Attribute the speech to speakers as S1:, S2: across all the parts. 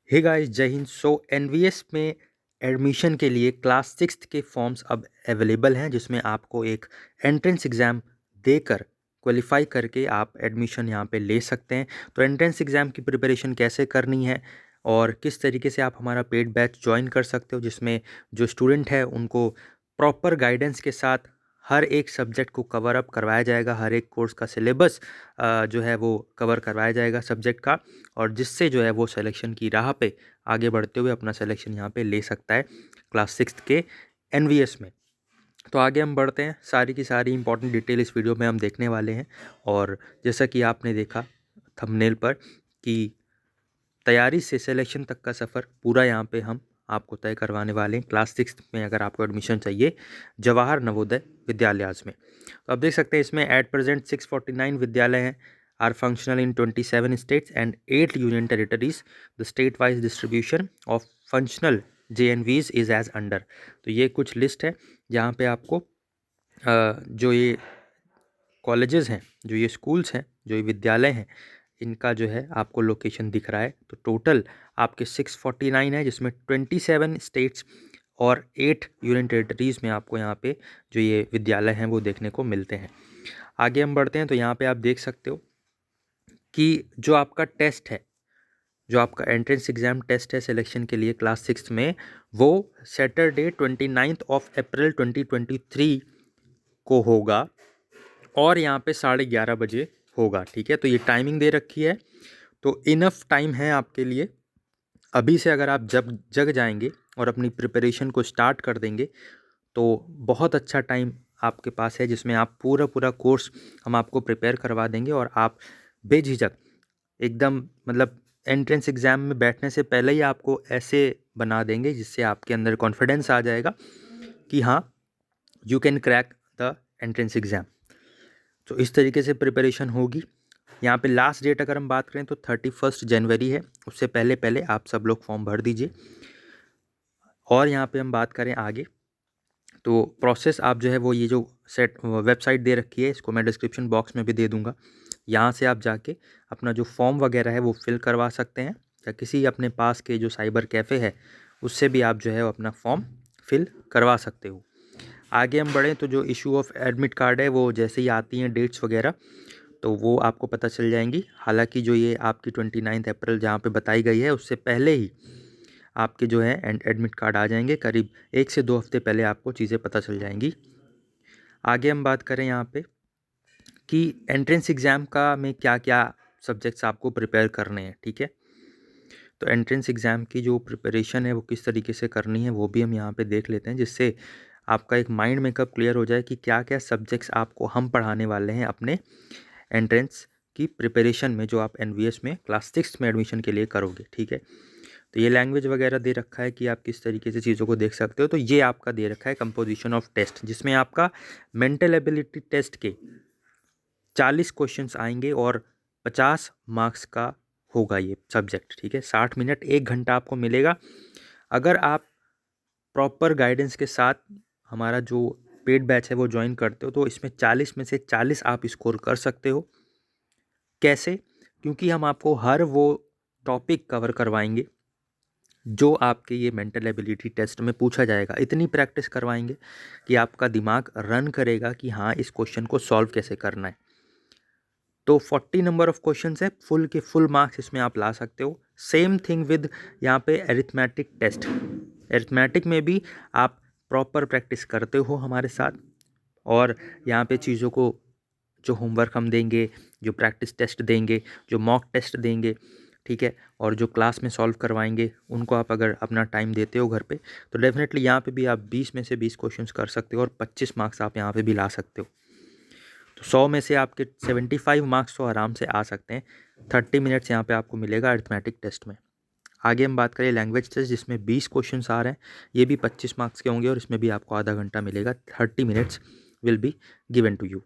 S1: Hey guys, जय हिंद। सो NVS में admission के लिए क्लास सिक्स्थ के फॉर्म्स अब अवेलेबल हैं, जिसमें आपको एक एंट्रेंस एग्ज़ाम देकर क्वालिफाई करके आप एडमिशन यहाँ पे ले सकते हैं। तो एंट्रेंस एग्ज़ाम की प्रिपरेशन कैसे करनी है और किस तरीके से आप हमारा पेड बैच ज्वाइन कर सकते हो, जिसमें जो स्टूडेंट है उनको प्रॉपर गाइडेंस के साथ हर एक सब्जेक्ट को कवर अप करवाया जाएगा, हर एक कोर्स का सिलेबस जो है वो कवर करवाया जाएगा सब्जेक्ट का, और जिससे जो है वो सिलेक्शन की राह पे आगे बढ़ते हुए अपना सिलेक्शन यहाँ पे ले सकता है क्लास सिक्स्थ के एनवीएस में। तो आगे हम बढ़ते हैं, सारी की सारी इंपॉर्टेंट डिटेल इस वीडियो में हम देखने वाले हैं। और जैसा कि आपने देखा थंबनेल पर कि तैयारी से सिलेक्शन तक का सफ़र पूरा यहाँ पे हम आपको तय करवाने वाले हैं क्लास सिक्स्थ में, अगर आपको एडमिशन चाहिए जवाहर नवोदय विद्यालयाज में। तो आप देख सकते हैं इसमें एट प्रेजेंट 649 विद्यालय हैं, are functional in 27 states and 8 union territories. The state wise distribution of functional JNVs is as under. तो ये कुछ लिस्ट है जहाँ पे आपको जो ये कॉलेजेस हैं, जो ये स्कूल्स हैं, जो ये विद्यालय हैं, इनका जो है आपको लोकेशन दिख रहा है। तो टोटल आपके 649 है, जिसमें 27 स्टेट्स और 8 यूनियन टेरिटरीज़ में आपको यहाँ पे जो ये विद्यालय हैं वो देखने को मिलते हैं। आगे हम बढ़ते हैं तो यहाँ पे आप देख सकते हो कि जो आपका टेस्ट है, जो आपका एंट्रेंस एग्ज़ाम टेस्ट है सिलेक्शन के लिए क्लास सिक्स में, वो सैटरडे 29 अप्रैल 2023 को होगा और यहाँ पे 11:30 बजे होगा। ठीक है, तो ये टाइमिंग दे रखी है, तो इनफ टाइम है आपके लिए। अभी से अगर आप जब जग जाएंगे और अपनी प्रिपरेशन को स्टार्ट कर देंगे तो बहुत अच्छा टाइम आपके पास है, जिसमें आप पूरा पूरा कोर्स हम आपको प्रिपेयर करवा देंगे और आप बेझिझक एकदम, मतलब एंट्रेंस एग्ज़ाम में बैठने से पहले ही आपको ऐसे बना देंगे जिससे आपके अंदर कॉन्फिडेंस आ जाएगा कि हाँ, you can crack the entrance exam. तो इस तरीके से प्रिपरेशन होगी। यहाँ पे लास्ट डेट अगर हम बात करें तो 31 जनवरी है, उससे पहले पहले आप सब लोग फॉर्म भर दीजिए। और यहाँ पे हम बात करें आगे, तो प्रोसेस आप जो है वो ये जो वेबसाइट दे रखी है, इसको मैं डिस्क्रिप्शन बॉक्स में भी दे दूँगा। यहाँ से आप जाके अपना जो फॉर्म वगैरह है वो फिल करवा सकते हैं, या किसी अपने पास के जो साइबर कैफ़े है उससे भी आप जो है वो अपना फॉर्म फिल करवा सकते हो। आगे हम बढ़ें तो जो इशू ऑफ एडमिट कार्ड है वो जैसे ही आती हैं डेट्स वगैरह तो वो आपको पता चल जाएंगी। हालांकि जो ये आपकी 29 अप्रैल जहाँ पे बताई गई है उससे पहले ही आपके जो है एडमिट कार्ड आ जाएंगे, करीब 1 से 2 हफ्ते पहले आपको चीज़ें पता चल जाएंगी। आगे हम बात करें यहाँ पे कि एंट्रेंस एग्ज़ाम का में क्या क्या सब्जेक्ट्स आपको प्रिपेयर करने हैं। ठीक है, तो एंट्रेंस एग्ज़ाम की जो प्रिपरेशन है वो किस तरीके से करनी है वो भी हम यहाँ पे देख लेते हैं, जिससे आपका एक माइंड मेकअप क्लियर हो जाए कि क्या क्या सब्जेक्ट्स आपको हम पढ़ाने वाले हैं अपने एंट्रेंस की प्रिपरेशन में, जो आप एनवीएस में क्लास सिक्स में एडमिशन के लिए करोगे। ठीक है, तो ये लैंग्वेज वगैरह दे रखा है कि आप किस तरीके से चीज़ों को देख सकते हो। तो ये आपका दे रखा है कंपोजिशन ऑफ टेस्ट, जिसमें आपका मेंटल एबिलिटी टेस्ट के 40 क्वेश्चंस आएंगे और 50 मार्क्स का होगा ये सब्जेक्ट। ठीक है, 60 मिनट 1 घंटा आपको मिलेगा। अगर आप प्रॉपर गाइडेंस के साथ हमारा जो पेड बैच है वो ज्वाइन करते हो तो इसमें 40 में से 40 आप स्कोर कर सकते हो। कैसे? क्योंकि हम आपको हर वो टॉपिक कवर करवाएंगे जो आपके ये मेंटल एबिलिटी टेस्ट में पूछा जाएगा। इतनी प्रैक्टिस करवाएंगे कि आपका दिमाग रन करेगा कि हाँ, इस क्वेश्चन को सॉल्व कैसे करना है। तो 40 नंबर ऑफ क्वेश्चंस है, फुल के फुल मार्क्स इसमें आप ला सकते हो। सेम थिंग विद यहाँ पे एरिथमेटिक टेस्ट। एरिथमेटिक में भी आप प्रॉपर प्रैक्टिस करते हो हमारे साथ, और यहाँ पे चीज़ों को जो होमवर्क हम देंगे, जो प्रैक्टिस टेस्ट देंगे, जो मॉक टेस्ट देंगे, ठीक है, और जो क्लास में सॉल्व करवाएंगे, उनको आप अगर अपना टाइम देते हो घर पे तो डेफिनेटली यहाँ पे भी आप 20 में से 20 क्वेश्चंस कर सकते हो और 25 मार्क्स आप यहाँ पे भी ला सकते हो। तो 100 में से आपके 75 मार्क्स तो आराम से आ सकते हैं। 30 मिनट्स यहाँ पे आपको मिलेगा अरिथमेटिक टेस्ट में। आगे हम बात करें लैंग्वेज टेस्ट, जिसमें 20 क्वेश्चंस आ रहे हैं, ये भी 25 मार्क्स के होंगे और इसमें भी आपको आधा घंटा मिलेगा। 30 minutes will be given to you.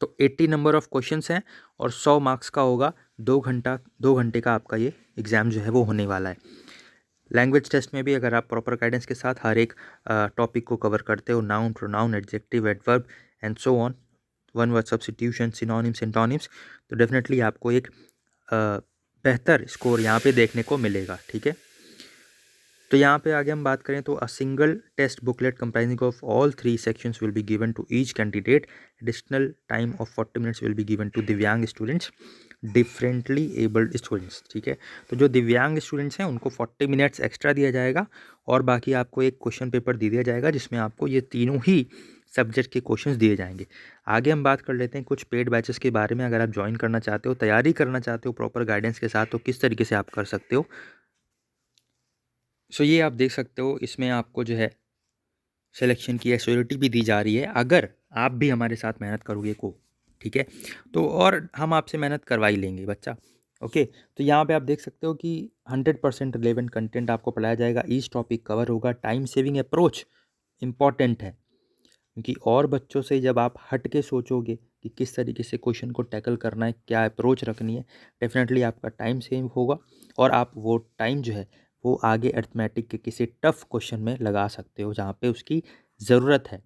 S1: तो 80 नंबर ऑफ क्वेश्चंस हैं और 100 मार्क्स का होगा। 2 घंटे का आपका ये एग्ज़ाम जो है वो होने वाला है। लैंग्वेज टेस्ट में भी अगर आप प्रॉपर गाइडेंस के साथ हर एक टॉपिक को कवर करते हो, noun, pronoun, adjective, adverb and so on, one word substitution, synonyms, antonyms, तो डेफिनेटली आपको एक बेहतर स्कोर यहाँ पे देखने को मिलेगा। ठीक है, तो यहाँ पे आगे हम बात करें तो a single test booklet comprising of all 3 sections will be given to each candidate. Additional time of 40 minutes will be given to दिव्यांग स्टूडेंट्स, डिफरेंटली एबल्ड स्टूडेंट्स। ठीक है, तो जो दिव्यांग स्टूडेंट्स हैं उनको 40 मिनट्स एक्स्ट्रा दिया जाएगा और बाकी आपको एक क्वेश्चन पेपर दे दिया जाएगा जिसमें आपको ये तीनों ही सब्जेक्ट के क्वेश्चंस दिए जाएंगे। आगे हम बात कर लेते हैं कुछ पेड बैचेस के बारे में। अगर आप ज्वाइन करना चाहते हो, तैयारी करना चाहते हो प्रॉपर गाइडेंस के साथ, तो किस तरीके से आप कर सकते हो। सो ये आप देख सकते हो, इसमें आपको जो है सिलेक्शन की एश्योरिटी भी दी जा रही है अगर आप भी हमारे साथ मेहनत करोगे को। ठीक है, तो और हम आपसे मेहनत करवा ही लेंगे बच्चा। ओके, तो यहाँ पे आप देख सकते हो कि 100% रिलेवेंट कंटेंट आपको पढ़ाया जाएगा, ईच टॉपिक कवर होगा। टाइम सेविंग अप्रोच इम्पॉर्टेंट है क्योंकि और बच्चों से जब आप हट के सोचोगे कि किस तरीके से क्वेश्चन को टैकल करना है, क्या अप्रोच रखनी है, डेफिनेटली आपका टाइम सेव होगा और आप वो टाइम जो है वो आगे अरिथमेटिक के किसी टफ क्वेश्चन में लगा सकते हो जहाँ पे उसकी ज़रूरत है।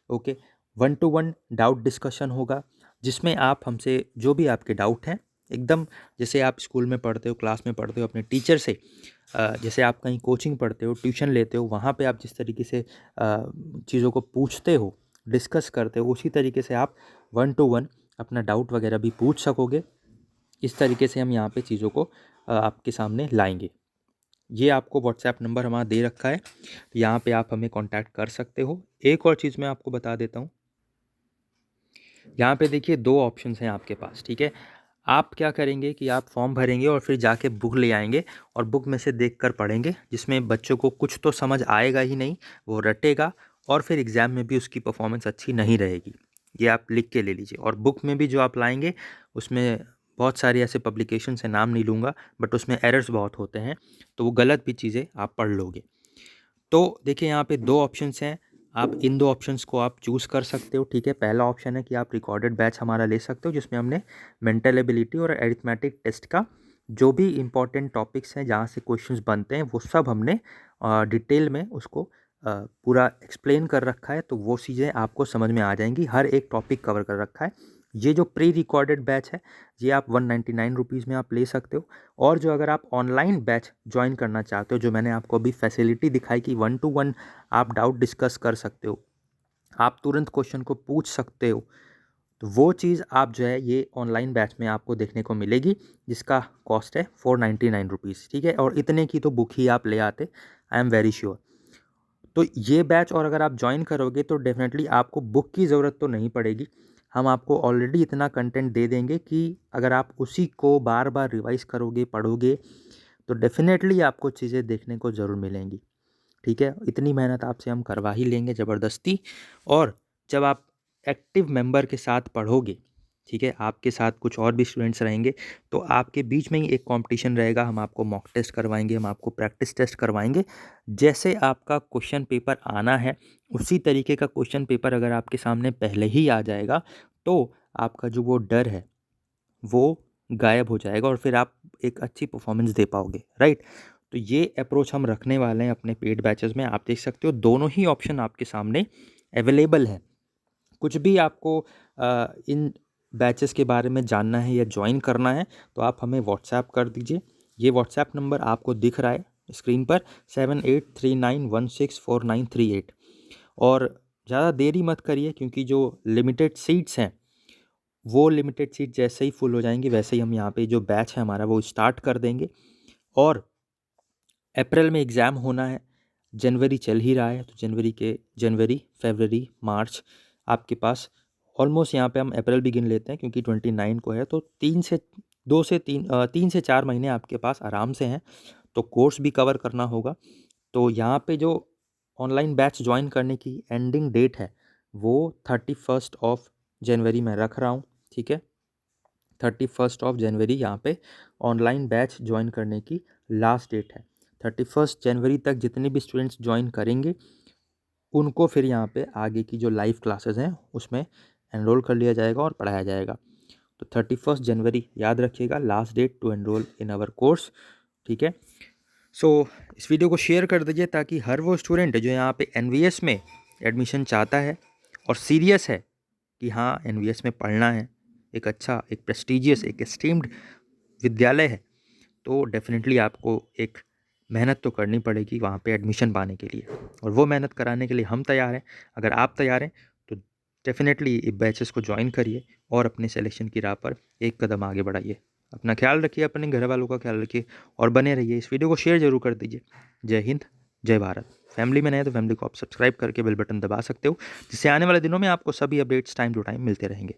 S1: ओके, 1-to-1 डाउट डिस्कशन होगा जिसमें आप हमसे जो भी आपके डाउट हैं एकदम, जैसे आप स्कूल में पढ़ते हो, क्लास में पढ़ते हो अपने टीचर से, जैसे आप कहीं कोचिंग पढ़ते हो, ट्यूशन लेते हो, वहाँ पे आप जिस तरीके से चीज़ों को पूछते हो, डिस्कस करते हो, उसी तरीके से आप 1-to-1 अपना डाउट वगैरह भी पूछ सकोगे। इस तरीके से हम यहाँ पे चीज़ों को आपके सामने लाएंगे। ये आपको व्हाट्सएप नंबर हमारा दे रखा है, तो यहाँ पे आप हमें कांटेक्ट कर सकते हो। एक और चीज़ मैं आपको बता देता हूँ, यहाँ पे देखिए 2 ऑप्शंस हैं आपके पास। ठीक है, आप क्या करेंगे कि आप फॉर्म भरेंगे और फिर जाके बुक ले आएंगे और बुक में से देखकर पढ़ेंगे, जिसमें बच्चों को कुछ तो समझ आएगा ही नहीं, वो रटेगा और फिर एग्ज़ाम में भी उसकी परफॉर्मेंस अच्छी नहीं रहेगी। ये आप लिख के ले लीजिए। और बुक में भी जो आप लाएंगे उसमें बहुत सारी ऐसे पब्लिकेशंस हैं, नाम नहीं लूँगा, बट उसमें एरर्स बहुत होते हैं, तो वो गलत भी चीज़ें आप पढ़ लोगे। तो देखिए यहाँ पे 2 ऑप्शंस हैं, आप इन 2 ऑप्शंस को आप चूज़ कर सकते हो। ठीक है, पहला ऑप्शन है कि आप रिकॉर्डेड बैच हमारा ले सकते हो जिसमें हमने मेंटल एबिलिटी और अरिथमेटिक टेस्ट का जो भी इम्पोर्टेंट टॉपिक्स हैं जहाँ से क्वेश्चंस बनते हैं वो सब हमने डिटेल में उसको पूरा एक्सप्लेन कर रखा है, तो वो चीज़ें आपको समझ में आ जाएंगी। हर एक टॉपिक कवर कर रखा है। ये जो प्री रिकॉर्डेड बैच है ये आप 199 रुपीज़ में आप ले सकते हो। और जो अगर आप ऑनलाइन बैच ज्वाइन करना चाहते हो, जो मैंने आपको अभी फैसिलिटी दिखाई कि 1-to-1 आप डाउट डिस्कस कर सकते हो, आप तुरंत क्वेश्चन को पूछ सकते हो, तो वो चीज़ आप जो है ये ऑनलाइन बैच में आपको देखने को मिलेगी जिसका कॉस्ट है 499 रुपीज़। ठीक है, और इतने की तो बुक ही आप ले आते, आई एम वेरी श्योर। तो ये बैच और अगर आप ज्वाइन करोगे तो डेफिनेटली आपको बुक की ज़रूरत तो नहीं पड़ेगी। हम आपको ऑलरेडी इतना कंटेंट दे देंगे कि अगर आप उसी को बार बार रिवाइज़ करोगे, पढ़ोगे, तो डेफिनेटली आपको चीज़ें देखने को ज़रूर मिलेंगी। ठीक है, इतनी मेहनत आपसे हम करवा ही लेंगे ज़बरदस्ती। और जब आप एक्टिव मेंबर के साथ पढ़ोगे, ठीक है, आपके साथ कुछ और भी स्टूडेंट्स रहेंगे, तो आपके बीच में ही एक कंपटीशन रहेगा। हम आपको मॉक टेस्ट करवाएंगे, हम आपको प्रैक्टिस टेस्ट करवाएंगे। जैसे आपका क्वेश्चन पेपर आना है उसी तरीके का क्वेश्चन पेपर अगर आपके सामने पहले ही आ जाएगा तो आपका जो वो डर है वो गायब हो जाएगा और फिर आप एक अच्छी परफॉर्मेंस दे पाओगे, राइट। तो ये अप्रोच हम रखने वाले हैं अपने पेड बैचेस में। आप देख सकते हो दोनों ही ऑप्शन आपके सामने अवेलेबल है। कुछ भी आपको इन बैचेस के बारे में जानना है या ज्वाइन करना है तो आप हमें व्हाट्सएप कर दीजिए। ये व्हाट्सएप नंबर आपको दिख रहा है स्क्रीन पर, 7839164938। और ज़्यादा देरी मत करिए क्योंकि जो लिमिटेड सीट्स हैं वो लिमिटेड सीट जैसे ही फुल हो जाएंगी वैसे ही हम यहाँ पे जो बैच है हमारा वो स्टार्ट कर देंगे। और अप्रैल में एग्ज़ाम होना है, जनवरी चल ही रहा है, तो जनवरी, फरवरी, मार्च आपके पास ऑलमोस्ट, यहाँ पे हम अप्रैल भी गिन लेते हैं क्योंकि 29 को है, तो 3 से 4 महीने आपके पास आराम से हैं। तो कोर्स भी कवर करना होगा। तो यहाँ पे जो ऑनलाइन बैच ज्वाइन करने की एंडिंग डेट है वो 31 जनवरी में रख रहा हूँ। ठीक है, 31 जनवरी यहाँ पे ऑनलाइन बैच ज्वाइन करने की लास्ट डेट है। 31 जनवरी तक जितने भी स्टूडेंट्स ज्वाइन करेंगे उनको फिर यहाँ पे आगे की जो लाइव क्लासेस हैं उसमें एनरोल कर लिया जाएगा और पढ़ाया जाएगा। तो 31 जनवरी याद रखिएगा, last date to enrol in our course. ठीक है, सो इस वीडियो को शेयर कर दीजिए ताकि हर वो स्टूडेंट जो यहाँ पे एनवीएस में एडमिशन चाहता है और सीरियस है कि हाँ एनवीएस में पढ़ना है, एक अच्छा, एक प्रेस्टीजियस, एक एस्टीम्ड विद्यालय है, तो डेफ़िनेटली आपको एक मेहनत तो करनी पड़ेगी वहाँ पे एडमिशन पाने के लिए, और वो मेहनत कराने के लिए हम तैयार हैं। अगर आप तैयार हैं तो डेफ़िनेटली बैचेस को जॉइन करिए और अपने सिलेक्शन की राह पर एक कदम आगे बढ़ाइए। अपना ख्याल रखिए, अपने घर वालों का ख्याल रखिए और बने रहिए। इस वीडियो को शेयर ज़रूर कर दीजिए। जय हिंद, जय भारत। फैमिली में नए तो फैमिली को आप सब्सक्राइब करके बेल बटन दबा सकते हो, जिससे आने वाले दिनों में आपको सभी अपडेट्स टाइम टू टाइम मिलते रहेंगे।